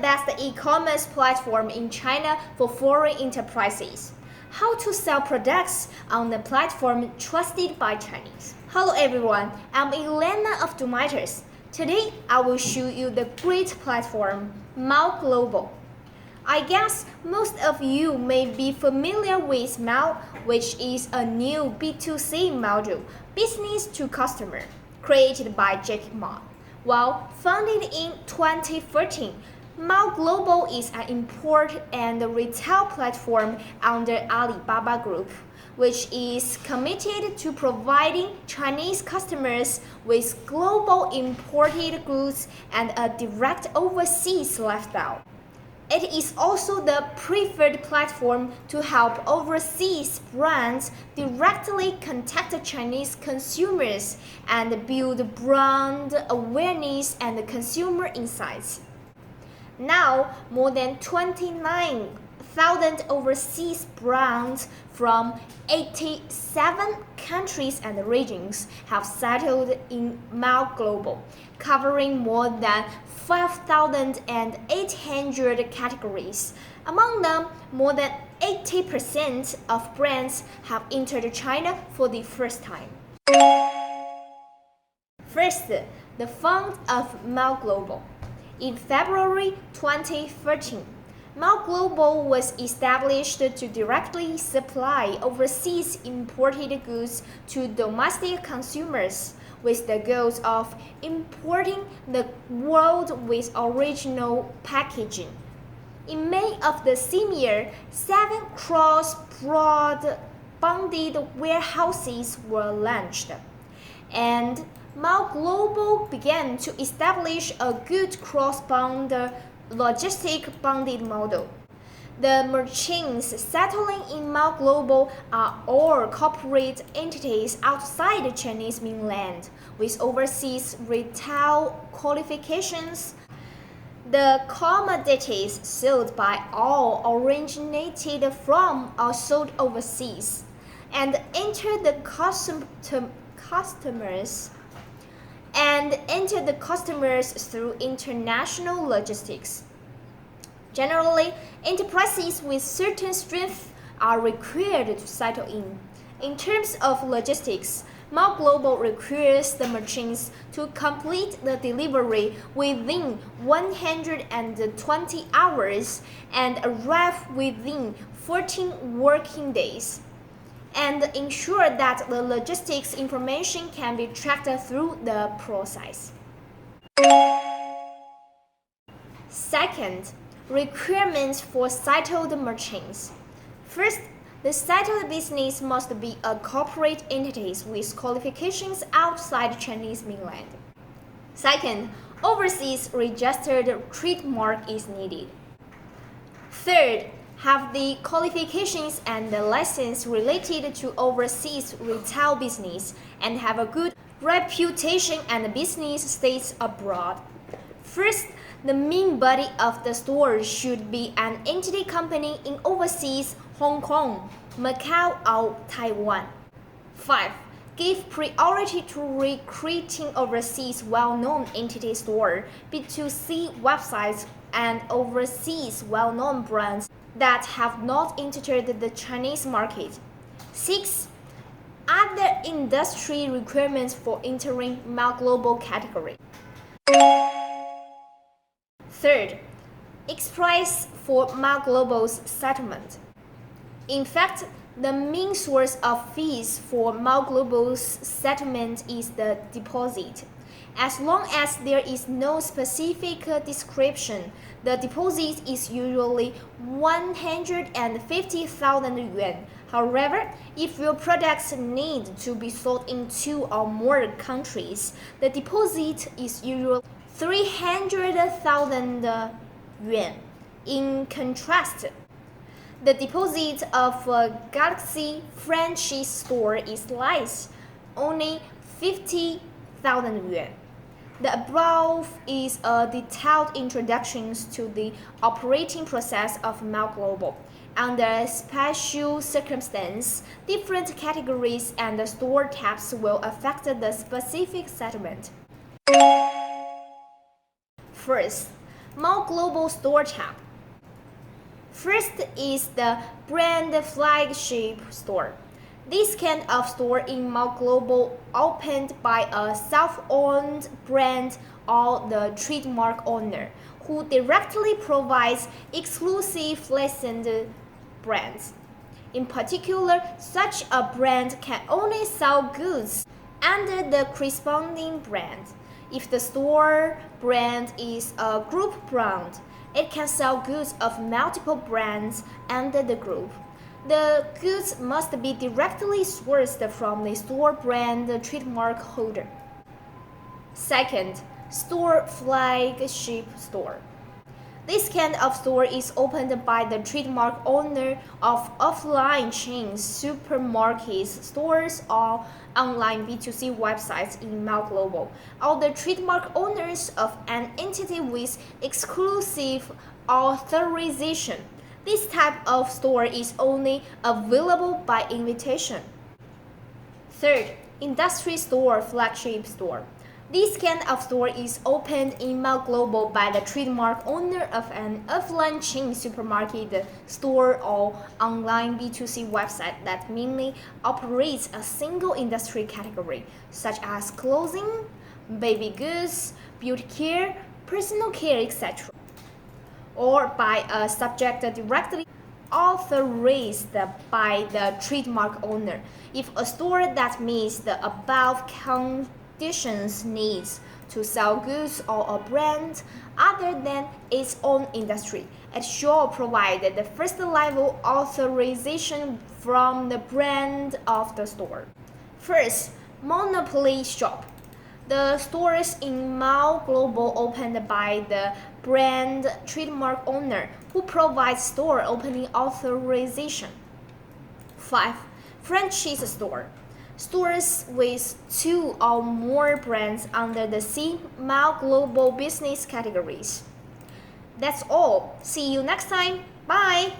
best e-commerce platform in China for foreign enterprises. How to sell products on the platform trusted by Chinese. Hello everyone, I'm Elena of Domatters. Today I will show you the great platform, Tmall Global. I guess most of you may be familiar with Tmall, which is a new B2C module, business to customer, created by Jack Ma. While founded in 2013, Tmall Global is an import and retail platform under Alibaba Group, which is committed to providing Chinese customers with global imported goods and a direct overseas lifestyle. It is also the preferred platform to help overseas brands directly contact Chinese consumers and build brand awareness and consumer insights. Now, more than 29,000 overseas brands from 87 countries and regions have settled in Tmall Global, covering more than 5,800 categories. Among them, more than 80% of brands have entered China for the first time. First, the founder of Tmall Global. In February 2013, Tmall Global was established to directly supply overseas imported goods to domestic consumers, with the goals of importing the world with original packaging. In May of the same year, 7 cross-border bonded warehouses were launched, and Tmall Global began to establish a good cross-border logistic bonded model. The merchants settling in Tmall Global are all corporate entities outside the Chinese mainland with overseas retail qualifications. The commodities sold by all originated from or sold overseas and enter the customers through international logistics. Generally, enterprises with certain strength are required to settle in. In terms of logistics, Tmall Global requires the merchants to complete the delivery within 120 hours and arrive within 14 working days, and ensure that the logistics information can be tracked through the process. Second, requirements for settled merchants. First, the settled business must be a corporate entity with qualifications outside Chinese mainland. Second, overseas registered trademark is needed. Third, have the qualifications and the license related to overseas retail business and have a good reputation and business stays abroad. First, the main body of the store should be an entity company in overseas Hong Kong, Macau, or Taiwan. 5. Give priority to recruiting overseas well-known entity store, B2C websites, and overseas well-known brands that have not entered the Chinese market. 6. Other industry requirements for entering Tmall Global category. Third, express for Tmall Global's settlement. In fact, the main source of fees for Tmall Global's settlement is the deposit. As long as there is no specific description, the deposit is usually 150,000 yuan. However, if your products need to be sold in 2 or more countries, the deposit is usually 300,000 yuan. In contrast, the deposit of a Galaxy franchise store is less, only 50,000 yuan. The above is a detailed introduction to the operating process of Tmall Global. Under special circumstances, different categories and store types will affect the specific settlement. First, Tmall Global store tab. First is the brand flagship store. This kind of store in Tmall Global opened by a self-owned brand or the trademark owner who directly provides exclusive licensed brands. In particular, such a brand can only sell goods under the corresponding brand. If the store brand is a group brand, it can sell goods of multiple brands under the group. The goods must be directly sourced from the store brand trademark holder. Second, store flagship store. This kind of store is opened by the trademark owner of offline chains, supermarkets, stores, or online B2C websites in Tmall Global, or the trademark owners of an entity with exclusive authorization. This type of store is only available by invitation. Third, industry store flagship store. This kind of store is opened in Tmall Global by the trademark owner of an offline chain supermarket store or online B2C website that mainly operates a single industry category, such as clothing, baby goods, beauty care, personal care, etc. Or by a subject directly authorized by the trademark owner. If a store that meets the above conditions needs to sell goods or a brand other than its own industry, it should provide the first level authorization from the brand of the store. First, monopoly shop. The stores in Tmall Global opened by the brand trademark owner who provides store opening authorization. 5. Franchise store. Stores with 2 or more brands under the same Tmall Global business categories. That's all. See you next time. Bye!